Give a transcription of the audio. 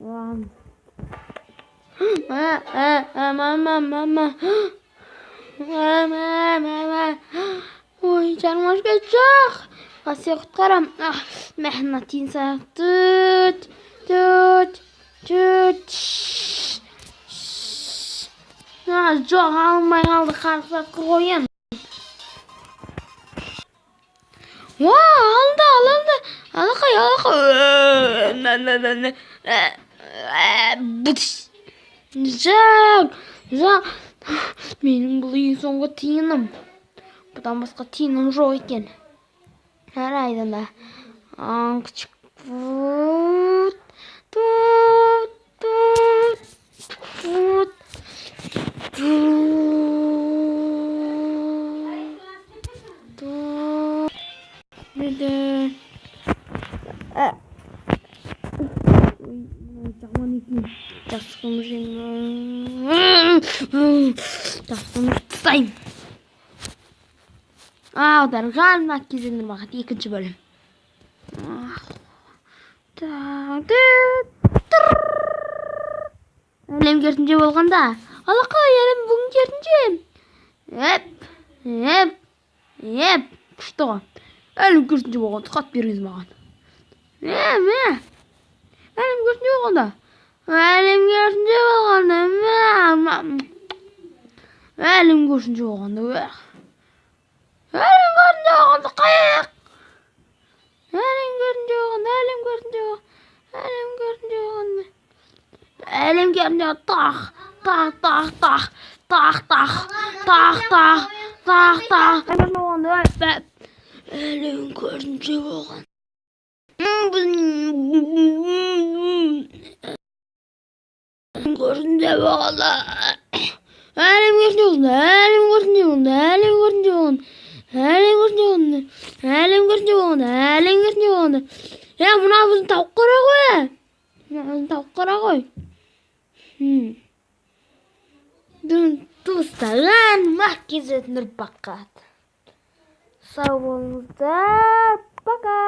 Mama. Ой, жаным ашып жоқ. Қасия құтқарам. Мехнат инсан. Түт. Жоқ, алмай қалды, қарсақ қойын. Алды. Алақай. Жоқ. Менің бұл ең соңғы тиыным. Бұдан басқа тиыным жоқ екен. Жарайды да. Күшік. Жастығымыз тұтайым. Аударған кезеңнің бағыт екінші бөлім. Әлем керісінше болғанда. Алақай, әлем бүгін керісінше. Күшті ғой. Әлем керісінше болғанда қат беріңіз маған. Әлем керісінше болғанда. Әлем керісінше болғанда. Қайық. Әлем керісінше тақ. Әлем керісінше болған. Мына біздің тауық қара ғой. Туыстаған кезетін ұрпаққа. Сау болыңыздар. Пока.